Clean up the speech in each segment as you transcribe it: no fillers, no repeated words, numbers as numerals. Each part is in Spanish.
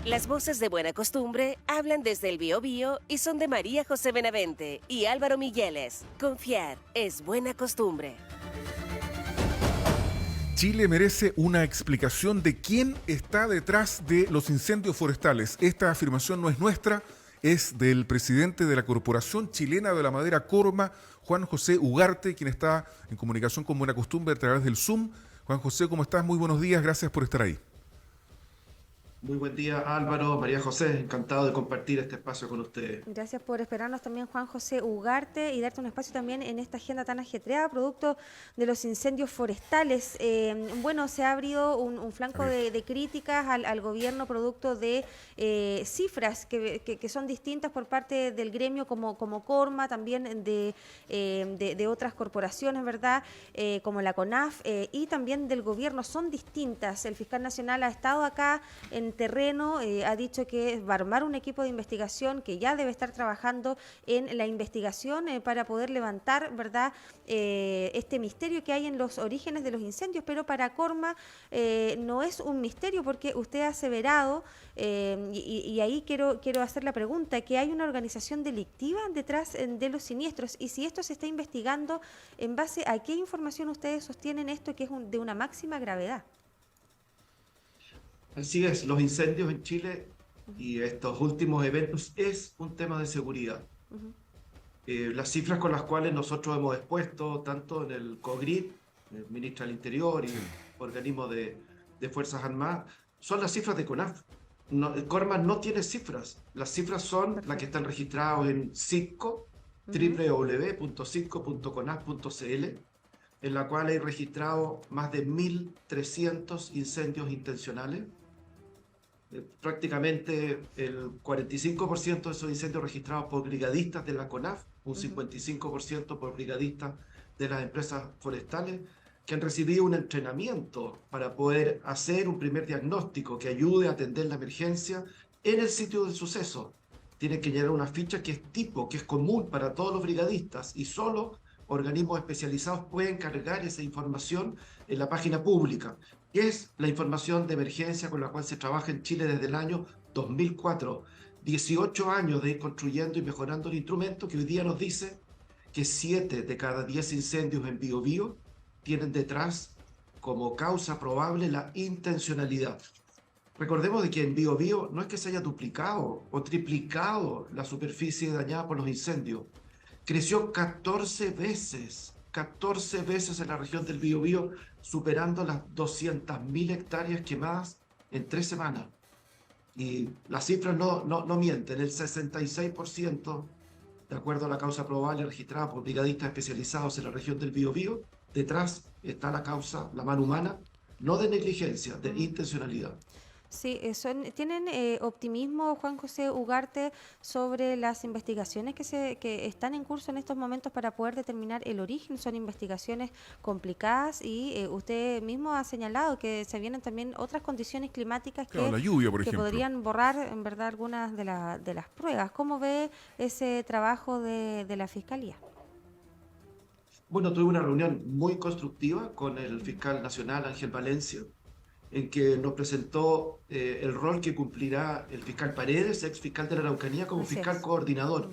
Las voces de Buena Costumbre hablan desde el Biobío y son de María José Benavente y Álvaro Migueles. Confiar es buena costumbre. Chile merece una explicación de quién está detrás de los incendios forestales. Esta afirmación no es nuestra, es del presidente de la Corporación Chilena de la Madera, Corma, Juan José Ugarte, quien está en comunicación con Buena Costumbre a través del Zoom. Juan José, ¿cómo estás? Muy buenos días, gracias por estar ahí. Muy buen día, Álvaro, María José, encantado de compartir este espacio con ustedes. Gracias por esperarnos también, Juan José Ugarte, y darte un espacio también en esta agenda tan ajetreada, producto de los incendios forestales. Bueno, se ha abrido un flanco de críticas al gobierno producto de cifras que son distintas por parte del gremio como Corma, también de otras corporaciones, ¿verdad? Como la CONAF y también del gobierno, son distintas. El fiscal nacional ha estado acá en terreno, ha dicho que va a armar un equipo de investigación que ya debe estar trabajando en la investigación para poder levantar, ¿verdad?, este misterio que hay en los orígenes de los incendios, pero para Corma no es un misterio porque usted ha aseverado, y ahí quiero hacer la pregunta, que hay una organización delictiva detrás de los siniestros, y si esto se está investigando, ¿en base a qué información ustedes sostienen esto que es de una máxima gravedad? Así es, los incendios en Chile y estos últimos eventos es un tema de seguridad. Las cifras con las cuales nosotros hemos expuesto, tanto en el COGRID, el Ministro del Interior y organismo de Fuerzas Armadas, son las cifras de CONAF. El Corma no tiene cifras. Las cifras son las que están registradas en CITCO, www.citco.conaf.cl, en la cual hay registrado más de 1.300 incendios intencionales. Prácticamente el 45% de esos incendios registrados por brigadistas de la CONAF, un 55% por brigadistas de las empresas forestales, que han recibido un entrenamiento para poder hacer un primer diagnóstico que ayude a atender la emergencia en el sitio del suceso. Tienen que llenar una ficha que es tipo, que es común para todos los brigadistas, y solo organismos especializados pueden cargar esa información en la página pública, que es la información de emergencia con la cual se trabaja en Chile desde el año 2004. 18 años de ir construyendo y mejorando el instrumento que hoy día nos dice que 7 de cada 10 incendios en Biobío tienen detrás como causa probable la intencionalidad. Recordemos de que en Biobío no es que se haya duplicado o triplicado la superficie dañada por los incendios. Creció 14 veces en la región del Biobío, superando las 200.000 hectáreas quemadas en 3 semanas. Y las cifras no mienten, el 66%, de acuerdo a la causa probable registrada por brigadistas especializados en la región del Biobío, detrás está la causa, la mano humana, no de negligencia, de intencionalidad. Sí, ¿tienen optimismo, Juan José Ugarte, sobre las investigaciones que están en curso en estos momentos para poder determinar el origen? Son investigaciones complicadas y usted mismo ha señalado que se vienen también otras condiciones climáticas Claro, la lluvia, por que ejemplo, podrían borrar en verdad algunas de las pruebas. ¿Cómo ve ese trabajo de la Fiscalía? Bueno, tuve una reunión muy constructiva con el fiscal nacional Ángel Valencia, en que nos presentó el rol que cumplirá el fiscal Paredes, ex fiscal de la Araucanía, como fiscal coordinador,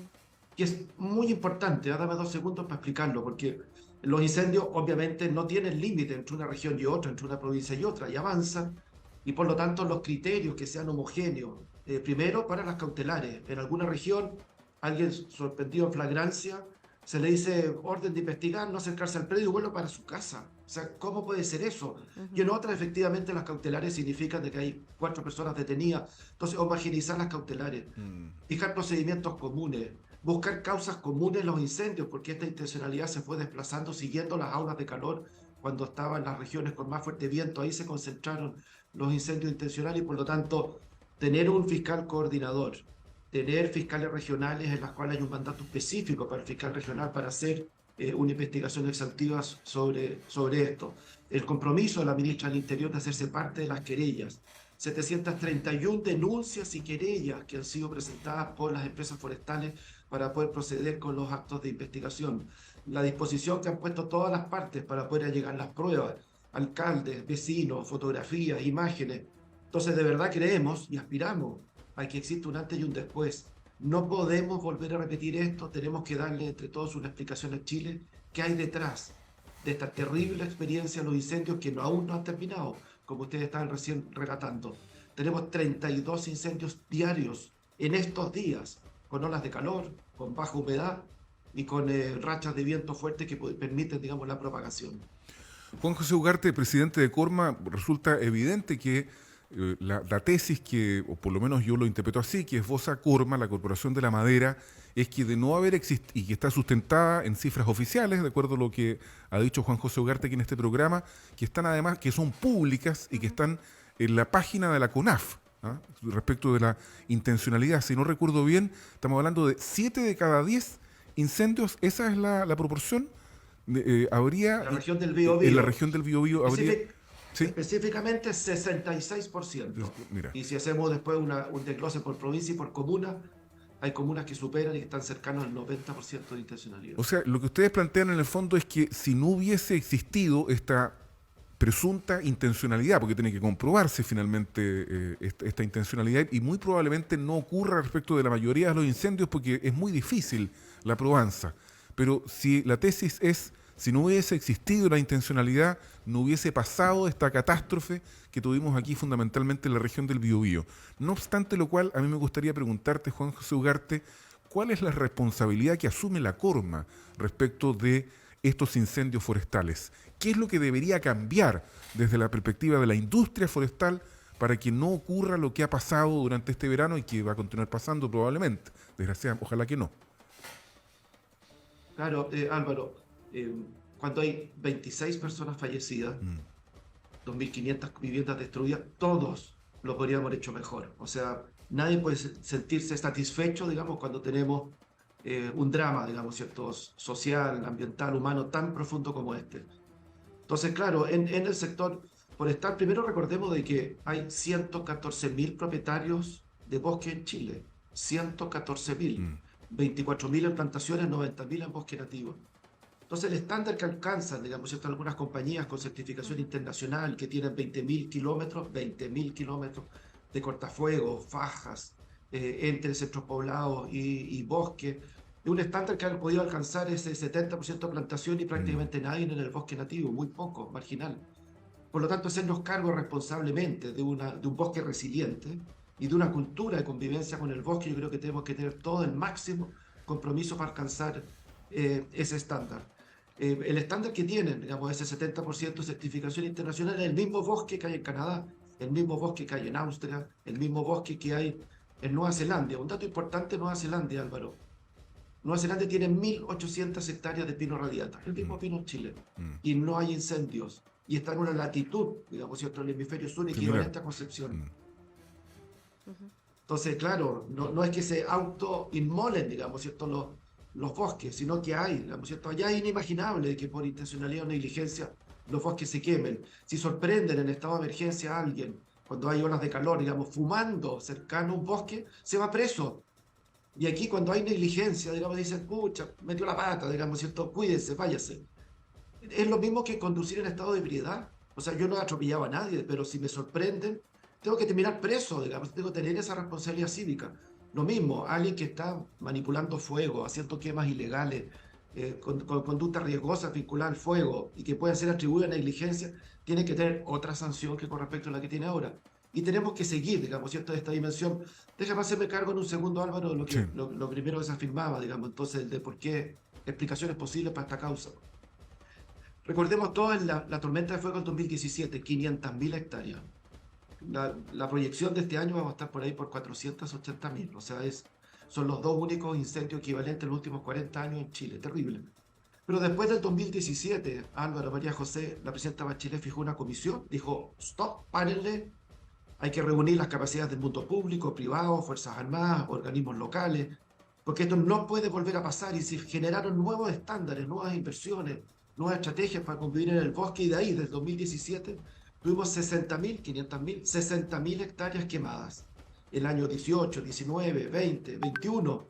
que es muy importante. Dame 2 segundos para explicarlo, porque los incendios obviamente no tienen límite entre una región y otra, entre una provincia y otra, y avanzan, y por lo tanto los criterios que sean homogéneos, primero para las cautelares. En alguna región, alguien sorprendido en flagrancia, se le dice orden de investigar, no acercarse al predio y vuelve para su casa. O sea, ¿cómo puede ser eso? Y en otras, efectivamente, las cautelares significan de que hay 4 personas detenidas. Entonces, homogeneizar las cautelares, fijar procedimientos comunes, buscar causas comunes en los incendios, porque esta intencionalidad se fue desplazando siguiendo las aulas de calor cuando estaban en las regiones con más fuerte viento. Ahí se concentraron los incendios intencionales y, por lo tanto, tener un fiscal coordinador, tener fiscales regionales en las cuales hay un mandato específico para el fiscal regional para hacer una investigación exhaustiva sobre esto. El compromiso de la ministra del Interior de hacerse parte de las querellas. 731 denuncias y querellas que han sido presentadas por las empresas forestales para poder proceder con los actos de investigación. La disposición que han puesto todas las partes para poder llegar las pruebas, alcaldes, vecinos, fotografías, imágenes, Entonces, de verdad creemos y aspiramos a que exista un antes y un después. No podemos volver a repetir esto, tenemos que darle entre todos una explicación a Chile qué hay detrás de esta terrible experiencia de los incendios que aún no han terminado, como ustedes estaban recién relatando. Tenemos 32 incendios diarios en estos días, con olas de calor, con baja humedad y con rachas de viento fuerte que permiten, digamos, la propagación. Juan José Ugarte, presidente de Corma, resulta evidente que la tesis que, o por lo menos yo lo interpreto así, que esboza Corma, la Corporación de la Madera, es que de no haber existido, y que está sustentada en cifras oficiales, de acuerdo a lo que ha dicho Juan José Ugarte aquí en este programa, que están además, que son públicas y que están en la página de la CONAF, ¿ah? Respecto de la intencionalidad. Si no recuerdo bien, estamos hablando de 7 de cada 10 incendios, esa es la proporción. Habría La región del Biobío. En la región del Biobío habría... ¿Sí? Específicamente 66%. Mira. Y si hacemos después un desglose por provincia y por comuna, hay comunas que superan y que están cercanos al 90% de intencionalidad. O sea, lo que ustedes plantean en el fondo es que si no hubiese existido esta presunta intencionalidad, porque tiene que comprobarse finalmente esta intencionalidad, y muy probablemente no ocurra respecto de la mayoría de los incendios porque es muy difícil la probanza. Pero si la tesis es, si no hubiese existido la intencionalidad, no hubiese pasado esta catástrofe que tuvimos aquí fundamentalmente en la región del Biobío. No obstante lo cual, a mí me gustaría preguntarte, Juan José Ugarte, ¿cuál es la responsabilidad que asume la Corma respecto de estos incendios forestales? ¿Qué es lo que debería cambiar desde la perspectiva de la industria forestal para que no ocurra lo que ha pasado durante este verano y que va a continuar pasando probablemente? Desgraciadamente, ojalá que no. Claro, Álvaro, cuando hay 26 personas fallecidas, 2.500 viviendas destruidas, todos lo podríamos haber hecho mejor. O sea, nadie puede sentirse satisfecho, digamos, cuando tenemos un drama, digamos, ¿cierto?, social, ambiental, humano, tan profundo como este. Entonces, claro, en el sector forestal, primero recordemos de que hay 114.000 propietarios de bosque en Chile. 114.000. 24.000 en plantaciones, 90.000 en bosque nativo. Entonces, el estándar que alcanzan, digamos, ¿cierto?, algunas compañías con certificación internacional que tienen 20.000 kilómetros de cortafuegos, fajas, entre centros poblados y bosque, es un estándar que han podido alcanzar ese 70% de plantación y prácticamente nadie en el bosque nativo, muy poco, marginal. Por lo tanto, hacernos cargo responsablemente de un bosque resiliente y de una cultura de convivencia con el bosque, yo creo que tenemos que tener todo el máximo compromiso para alcanzar ese estándar. El estándar que tienen, digamos, ese 70% de certificación internacional, es el mismo bosque que hay en Canadá, el mismo bosque que hay en Austria, el mismo bosque que hay en Nueva Zelanda. Un dato importante, Nueva Zelanda, Álvaro. Nueva Zelanda tiene 1.800 hectáreas de pino radiata, el mismo pino en Chile, y no hay incendios, y está en una latitud, digamos, ¿cierto?, el hemisferio sur equivalente a Concepción. Entonces, claro, no es que se autoinmolen, digamos, ¿cierto?, los bosques, sino que hay, digamos, ¿cierto?, allá es inimaginable que por intencionalidad o negligencia los bosques se quemen. Si sorprenden en estado de emergencia a alguien, cuando hay olas de calor, digamos, fumando cercano a un bosque, se va preso. Y aquí cuando hay negligencia, digamos, dicen, pucha, metió la pata, digamos, ¿cierto?, cuídense, váyase. Es lo mismo que conducir en estado de ebriedad. O sea, yo no he atropellado a nadie, pero si me sorprenden, tengo que terminar preso, digamos, tengo que tener esa responsabilidad cívica. Lo mismo, alguien que está manipulando fuego, haciendo quemas ilegales, con conductas riesgosas vinculadas al fuego y que pueden ser atribuidas a negligencia, tiene que tener otra sanción que con respecto a la que tiene ahora. Y tenemos que seguir, digamos, ¿cierto?, esta dimensión. Déjame hacerme cargo en un segundo, Álvaro, de lo primero que se afirmaba, digamos, entonces, de por qué explicaciones posibles para esta causa. Recordemos todos la tormenta de fuego del 2017, 500.000 hectáreas. La proyección de este año va a estar por ahí por 480.000, o sea, son los dos únicos incendios equivalentes en los últimos 40 años en Chile, terrible. Pero después del 2017, Álvaro, María José, la presidenta Bachelet fijó una comisión, dijo, stop, párenle, hay que reunir las capacidades del mundo público, privado, Fuerzas Armadas, organismos locales, porque esto no puede volver a pasar, y se generaron nuevos estándares, nuevas inversiones, nuevas estrategias para convivir en el bosque, y de ahí, desde el 2017, tuvimos 60.000 hectáreas quemadas. El año 18, 19, 20, 21.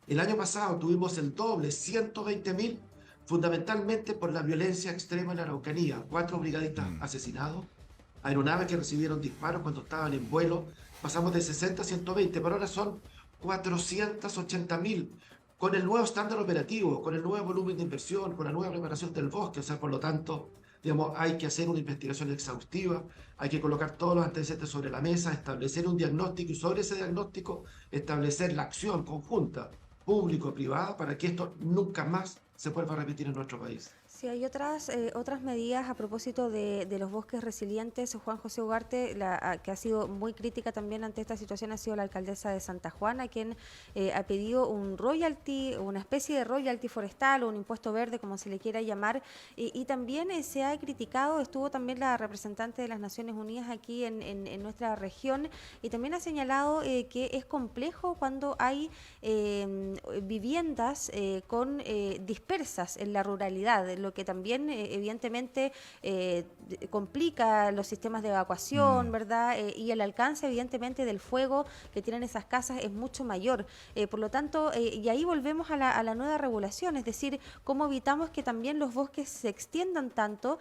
El año pasado tuvimos el doble, 120.000, fundamentalmente por la violencia extrema en la Araucanía. 4 brigadistas asesinados, aeronaves que recibieron disparos cuando estaban en vuelo. Pasamos de 60 a 120, pero ahora son 480.000 con el nuevo estándar operativo, con el nuevo volumen de inversión, con la nueva preparación del bosque. O sea, por lo tanto, digamos, hay que hacer una investigación exhaustiva, hay que colocar todos los antecedentes sobre la mesa, establecer un diagnóstico y sobre ese diagnóstico establecer la acción conjunta, público-privada, para que esto nunca más se vuelva a repetir en nuestro país. Sí, hay otras medidas a propósito de los bosques resilientes. Juan José Ugarte, que ha sido muy crítica también ante esta situación, ha sido la alcaldesa de Santa Juana, quien ha pedido un royalty, una especie de royalty forestal o un impuesto verde, como se le quiera llamar, y también se ha criticado, estuvo también la representante de las Naciones Unidas aquí en nuestra región, y también ha señalado que es complejo cuando hay viviendas dispersas en la ruralidad, lo que también evidentemente complica los sistemas de evacuación, ¿verdad? Y el alcance evidentemente del fuego que tienen esas casas es mucho mayor. Por lo tanto, y ahí volvemos a la nueva regulación, es decir, cómo evitamos que también los bosques se extiendan tanto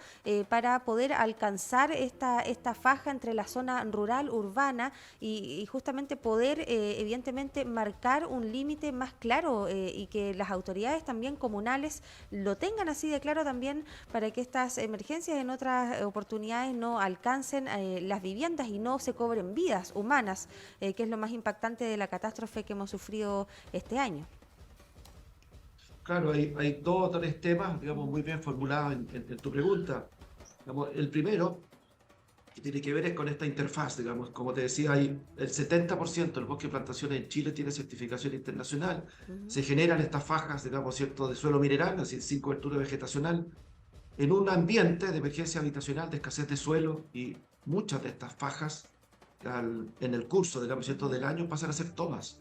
para poder alcanzar esta faja entre la zona rural, urbana y justamente poder evidentemente marcar un límite más claro y que las autoridades también comunales lo tengan así de claro también, para que estas emergencias en otras oportunidades no alcancen las viviendas y no se cobren vidas humanas, que es lo más impactante de la catástrofe que hemos sufrido este año. Claro, hay dos o tres temas, digamos, muy bien formulados en tu pregunta. Digamos, el primero, que tiene que ver es con esta interfaz, digamos, como te decía, el 70% del bosque de plantaciones en Chile tiene certificación internacional. Se generan estas fajas, digamos, ¿cierto?, de suelo mineral, es decir, sin cobertura vegetacional, en un ambiente de emergencia habitacional, de escasez de suelo, y muchas de estas fajas en el curso, digamos, ¿cierto?, del año pasan a ser tomas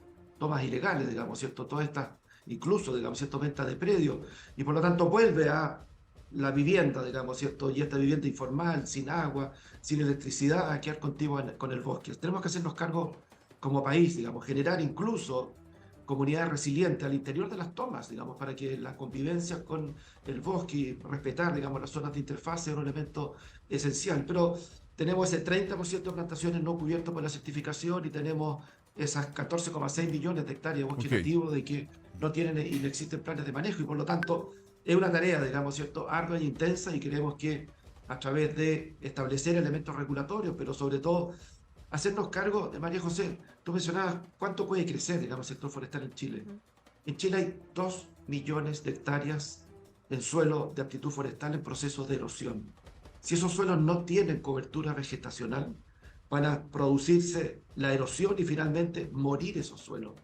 ilegales, digamos, ¿cierto?, todas estas, incluso, digamos, ¿cierto?, venta de predios, y por lo tanto vuelve a la vivienda, digamos, ¿cierto?, y esta vivienda informal, sin agua, sin electricidad, a quedar contigua con el bosque. Tenemos que hacernos cargo como país, digamos, generar incluso comunidades resilientes al interior de las tomas, digamos, para que la convivencia con el bosque y respetar, digamos, las zonas de interfaz sea un elemento esencial. Pero tenemos ese 30% de plantaciones no cubiertas por la certificación y tenemos esas 14,6 millones de hectáreas de bosque nativo de que no tienen y no existen planes de manejo, y por lo tanto es una tarea, digamos, ¿cierto?, ardua e intensa, y queremos que a través de establecer elementos regulatorios, pero sobre todo hacernos cargo de, María José, tú mencionabas cuánto puede crecer, digamos, el sector forestal en Chile. En Chile hay 2 millones de hectáreas en suelo de aptitud forestal en procesos de erosión. Si esos suelos no tienen cobertura vegetacional, van a producirse la erosión y finalmente morir esos suelos.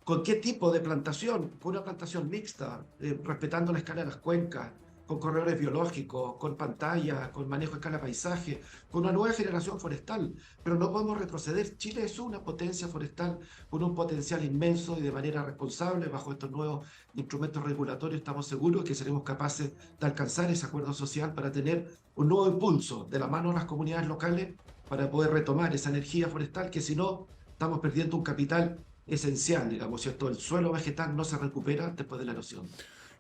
¿Con qué tipo de plantación? Con una plantación mixta, respetando la escala de las cuencas, con corredores biológicos, con pantallas, con manejo a escala paisaje, con una nueva generación forestal. Pero no podemos retroceder. Chile es una potencia forestal con un potencial inmenso, y de manera responsable, bajo estos nuevos instrumentos regulatorios, estamos seguros que seremos capaces de alcanzar ese acuerdo social para tener un nuevo impulso de la mano de las comunidades locales para poder retomar esa energía forestal, que si no, estamos perdiendo un capital esencial, digamos, ¿cierto? El suelo vegetal no se recupera después de la erosión.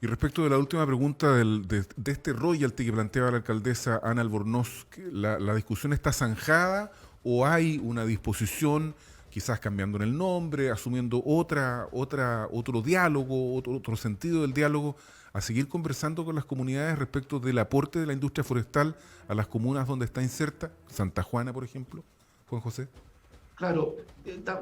Y respecto de la última pregunta de este royalty que planteaba la alcaldesa Ana Albornoz, ¿la discusión está zanjada o hay una disposición, quizás cambiando en el nombre, asumiendo otro diálogo, otro sentido del diálogo, a seguir conversando con las comunidades respecto del aporte de la industria forestal a las comunas donde está inserta? Santa Juana, por ejemplo, Juan José. Claro,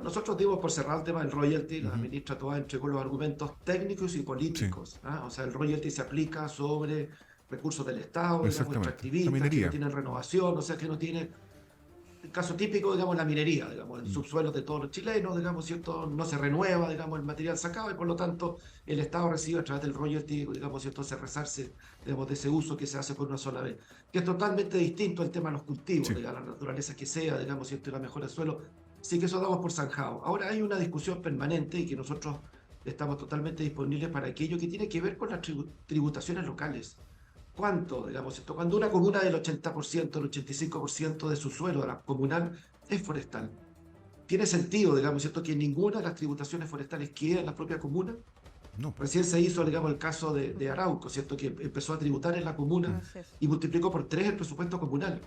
nosotros dimos por cerrado el tema del royalty. La ministra Toá entregó los argumentos técnicos y políticos. Sí. O sea, el royalty se aplica sobre recursos del Estado, digamos, extractivistas, que no tienen renovación, o sea, que no tiene... El caso típico, digamos, la minería, digamos, el subsuelo de todos los chilenos, digamos, ¿cierto? No se renueva, digamos, el material sacado, y por lo tanto el Estado recibe a través del royalty, digamos, ¿cierto?, se resarce, digamos, de ese uso que se hace por una sola vez. Que es totalmente distinto al tema de los cultivos, de la naturaleza que sea, digamos, ¿cierto?, y la mejora del suelo. Sí, que eso damos por zanjado. Ahora hay una discusión permanente, y que nosotros estamos totalmente disponibles para aquello que tiene que ver con las tributaciones locales. ¿Cuánto, digamos, ¿cierto? Cuando una comuna del 80%, el 85% de su suelo de la comunal es forestal, ¿tiene sentido, digamos, ¿cierto?, que ninguna de las tributaciones forestales quede en la propia comuna? No. Recién se hizo, digamos, el caso de Arauco, ¿cierto?, que empezó a tributar en la comuna y multiplicó por 3 el presupuesto comunal.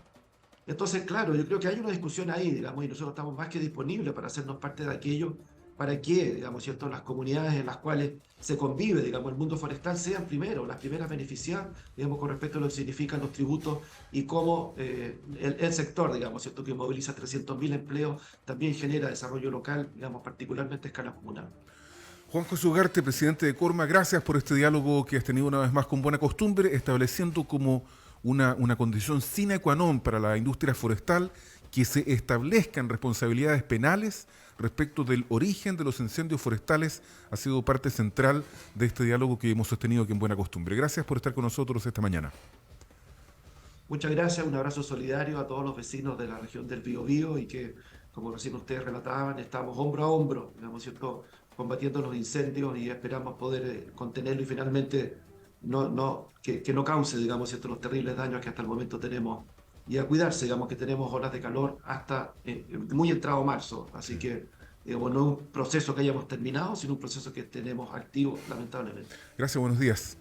Entonces, claro, yo creo que hay una discusión ahí, digamos, y nosotros estamos más que disponibles para hacernos parte de aquello, para que, digamos, ¿cierto?, las comunidades en las cuales se convive, digamos, el mundo forestal sean primero, las primeras beneficiadas, digamos, con respecto a lo que significan los tributos y cómo el sector, digamos, ¿cierto?, que moviliza 300.000 empleos, también genera desarrollo local, digamos, particularmente a escala comunal. Juan José Ugarte, presidente de Corma, gracias por este diálogo que has tenido una vez más con Buena Costumbre, estableciendo como una condición sine qua non para la industria forestal que se establezcan responsabilidades penales respecto del origen de los incendios forestales. Ha sido parte central de este diálogo que hemos sostenido aquí en Buena Costumbre. Gracias por estar con nosotros esta mañana. Muchas gracias, un abrazo solidario a todos los vecinos de la región del Biobío y que, como recién ustedes relataban, estamos hombro a hombro, digamos, ¿cierto?, combatiendo los incendios y esperamos poder contenerlo y finalmente que no cause, digamos, ¿cierto?, los terribles daños que hasta el momento tenemos y a cuidarse, digamos, que tenemos olas de calor hasta muy entrado marzo, así que, digamos, no es un proceso que hayamos terminado, sino un proceso que tenemos activo, lamentablemente. Gracias, buenos días.